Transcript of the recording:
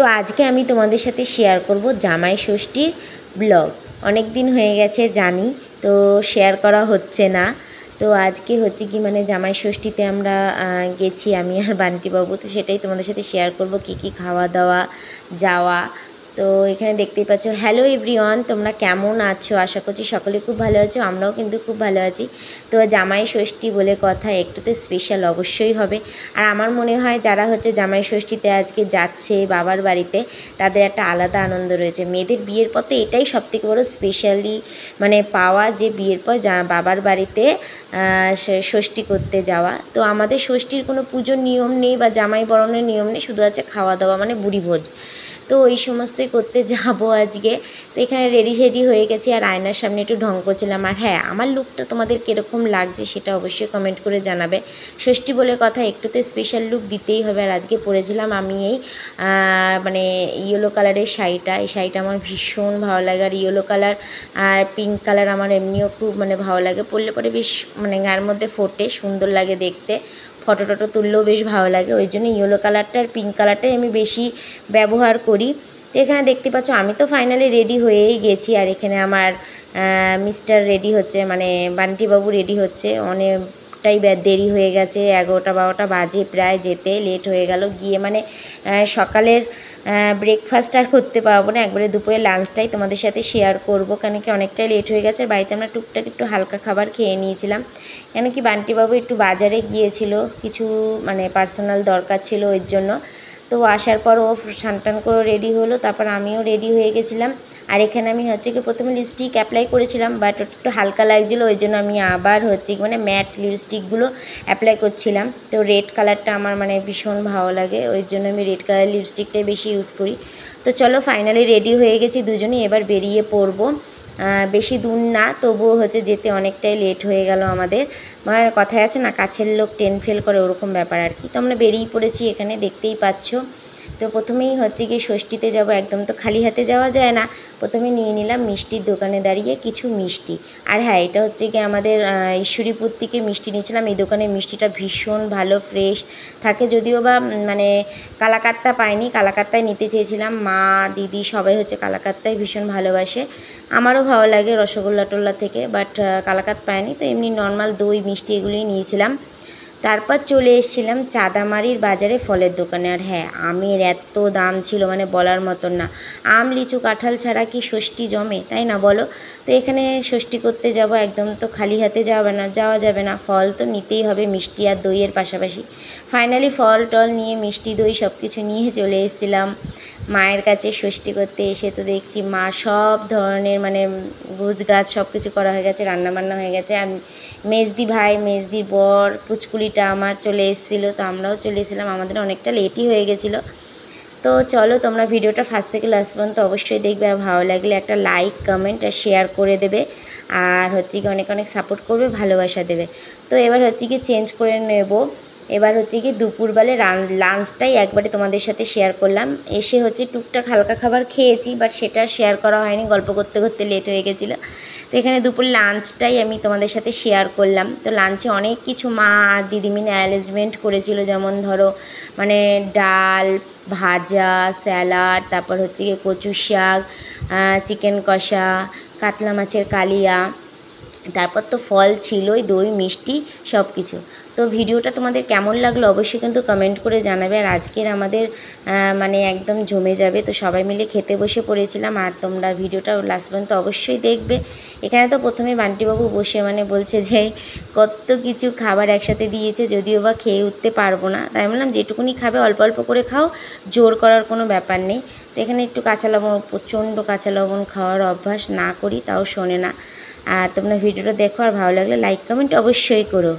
তো আজকে আমি তোমাদের সাথে শেয়ার করব জামাই ষষ্ঠীর ব্লগ। অনেক দিন হয়ে গেছে জানি, তো শেয়ার করা হচ্ছে না। তো আজকে হচ্ছে কি মানে জামাই ষষ্ঠীতে আমরা গেছি আমি আর বান্টিবাবু, তো সেটাই তোমাদের সাথে শেয়ার করব, কি কি খাওয়া দাওয়া যাওয়া। তো এখানে দেখতেই পাচ্ছ। হ্যালো এভরিওয়ান, তোমরা কেমন আছো? আশা করছি সকলে খুব ভালো আছো, আমরাও কিন্তু খুব ভালো আছি। তো জামাই ষষ্ঠী বলে কথা, একটু তো স্পেশাল অবশ্যই হবে। আর আমার মনে হয় যারা হচ্ছে জামাই ষষ্ঠীতে আজকে যাচ্ছে বাবার বাড়িতে, তাদের একটা আলাদা আনন্দ রয়েছে। মেয়েদের বিয়ের পর তো এটাই সবথেকে বড় স্পেশালি মানে পাওয়া, যে বিয়ের পর বাবার বাড়িতে ষষ্ঠী করতে যাওয়া। তো আমাদের ষষ্ঠীর কোনো পুজোর নিয়ম নেই বা জামাই বরণের নিয়ম নেই, শুধু আছে খাওয়া দাওয়া মানে বুড়ি ভোজ। তো ওই সমস্তই করতে যাব আজকে। তো এখানে রেডি হয়ে গেছি আর আয়নার সামনে একটু ঢং করছিলাম। আর হ্যাঁ, আমার লুকটা তোমাদের কীরকম লাগছে সেটা অবশ্যই কমেন্ট করে জানাবে। ষষ্ঠী বলে কথা, একটু তো স্পেশাল লুক দিতেই হবে। আর আজকে পরেছিলাম আমি এই মানে ইয়েলো কালারের শাড়িটা। এই শাড়িটা আমার ভীষণ ভালো লাগে। আর ইয়েলো কালার আর পিঙ্ক কালার আমার এমনিও খুব মানে ভালো লাগে, পরলে পরে বেশ মানে গায়ের মধ্যে ফোটে, সুন্দর লাগে দেখতে। ফটো টটো তুললেও বেশ ভালো লাগে, ওই জন্য ইয়েলো কালারটা আর পিঙ্ক কালারটাই আমি বেশি ব্যবহার করি। তো এখানে দেখতে পাচ্ছ আমি তো ফাইনালি রেডি হয়েই গেছি। আর এখানে আমার মিস্টার রেডি হচ্ছে, মানে বান্টিবাবু রেডি হচ্ছে। অনেকটাই দেরি হয়ে গেছে, 11টা-12টা বাজে প্রায়, যেতে লেট হয়ে গেল। গিয়ে মানে সকালের ব্রেকফাস্ট আর করতে পারবো না, একবারে দুপুরে লাঞ্চটাই তোমাদের সাথে শেয়ার করবো, কেন কি অনেকটাই লেট হয়ে গেছে। আর বাড়িতে আমরা টুকটাক একটু হালকা খাবার খেয়ে নিয়েছিলাম, কেন কি বান্টিবাবু একটু বাজারে গিয়েছিল, কিছু মানে পার্সোনাল দরকার ছিল ওই জন্য। তো আসার পর ও স্নান করে রেডি হলো, তারপর আমিও রেডি হয়ে গেছিলাম। আর এখানে আমি হচ্ছে কি প্রথমে লিপস্টিক অ্যাপ্লাই করেছিলাম, বাট ওটা একটু হালকা লাগছিলো, ওই জন্য আমি আবার হচ্ছে কি মানে ম্যাট লিপস্টিকগুলো অ্যাপ্লাই করছিলাম। তো রেড কালারটা আমার মানে ভীষণ ভালো লাগে, ওই জন্য আমি রেড কালারের লিপস্টিকটাই বেশি ইউজ করি। তো চলো ফাইনালি রেডি হয়ে গেছি দুজনেই, এবার বেরিয়ে পড়বো। বেশি দূর না, তবুও হচ্ছে যেতে অনেকটাই লেট হয়ে গেল আমাদের। মানে কথায় আছে না, কাছের লোক 10 ফেল করে, ওরকম ব্যাপার আর কি। তো আমরা বেরিয়ে পড়েছি, এখানে দেখতেই পাচ্ছ। তো প্রথমেই হচ্ছে কি ষষ্ঠীতে যাব, একদম তো খালি হাতে যাওয়া যায় না। প্রথমে নিয়ে নিলাম মিষ্টির দোকানে দাঁড়িয়ে কিছু মিষ্টি। আর হ্যাঁ, এটা হচ্ছে কি আমাদের ঈশ্বরীপুর থেকে মিষ্টি নিয়েছিলাম। এই দোকানের মিষ্টিটা ভীষণ ভালো, ফ্রেশ থাকে, যদিও বা মানে কালাকাত্তা পাইনি, কালাকাত্তায় নিতে চেয়েছিলাম। মা দিদি সবাই হচ্ছে কালাকাত্তায় ভীষণ ভালোবাসে, আমারও ভালো লাগে রসগোল্লা টোল্লা থেকে, বাট কালাকাত পাইনি। তো এমনি নর্মাল দই মিষ্টি এগুলোই নিয়েছিলাম। তারপর চলে এসেছিলাম চাঁদামারির বাজারে ফলের দোকানে। আর হ্যাঁ, আমের এত দাম ছিল মানে বলার মতন না। আম লিচু কাঁঠাল ছাড়া কি ষষ্ঠী জমে, তাই না বলো? তো এখানে ষষ্ঠী করতে যাব, একদম তো খালি হাতে যাওয়া যাবে না, ফল তো নিতেই হবে মিষ্টি আর দইয়ের পাশাপাশি। ফাইনালি ফল টল নিয়ে মিষ্টি দই সব কিছু নিয়ে চলে এসেছিলাম মায়ের কাছে ষষ্ঠী করতে। এসে তো দেখছি মা সব ধরনের মানে গুছ গাছ সব কিছু করা হয়ে গেছে, রান্নাবান্না হয়ে গেছে। আর মেজদি ভাই মেজদির বর পুচকুলিটা আমার চলে এসেছিলো, তো আমরাও চলে এসেছিলাম, আমাদের অনেকটা লেটই হয়ে গেছিলো। তো চলো তোমরা ভিডিওটা ফার্স্ট থেকে লাস্ট পর্যন্ত অবশ্যই দেখবে, আর ভালো লাগলে একটা লাইক কমেন্ট আর শেয়ার করে দেবে। আর হচ্ছে কি অনেক অনেক সাপোর্ট করবে, ভালোবাসা দেবে। তো এবার হচ্ছে কি চেঞ্জ করে নেব। এবার হচ্ছে কি দুপুরবেলা লাঞ্চটাই একবারে তোমাদের সাথে শেয়ার করলাম। এসে হচ্ছে টুকটাক হালকা খাবার খেয়েছি, বাট সেটা শেয়ার করা হয়নি, গল্প করতে করতে লেট হয়ে গেছিলো। তো এখানে দুপুর লাঞ্চটাই আমি তোমাদের সাথে শেয়ার করলাম। তো লাঞ্চে অনেক কিছু মা আর দিদি মিলে অ্যারেঞ্জমেন্ট করেছিল, যেমন ধরো মানে ডাল, ভাজা, স্যালাড, তারপর হচ্ছে গিয়ে কচু শাক, চিকেন কষা, কাতলা মাছের কালিয়া, তারপর তো ফল ছিলই, দই মিষ্টি সব কিছু। তো ভিডিওটা তোমাদের কেমন লাগলো অবশ্যই কিন্তু কমেন্ট করে জানাবে। আর আজকের আমাদের মানে একদম জমে যাবে। তো সবাই মিলে খেতে বসে পড়েছিলাম, আর তোমরা ভিডিওটা লাস্ট পর্যন্ত অবশ্যই দেখবে। এখানে তো প্রথমে বান্টিবাবু বসে মানে বলছে যে কত কিছু খাবার একসাথে দিয়েছে, যদিও বা খেয়ে উঠতে পারবো না। তাই বললাম যেটুকুনি খাবে অল্প অল্প করে খাও, জোর করার কোনো ব্যাপার নেই। তো এখানে একটু কাঁচা লবণ, প্রচণ্ড কাঁচা লবণ খাওয়ার অভ্যাস না করি, তাও শোনে না। আর তোমরা ভিডিওটা দেখো, আর ভালো লাগলে লাইক কমেন্ট অবশ্যই করো।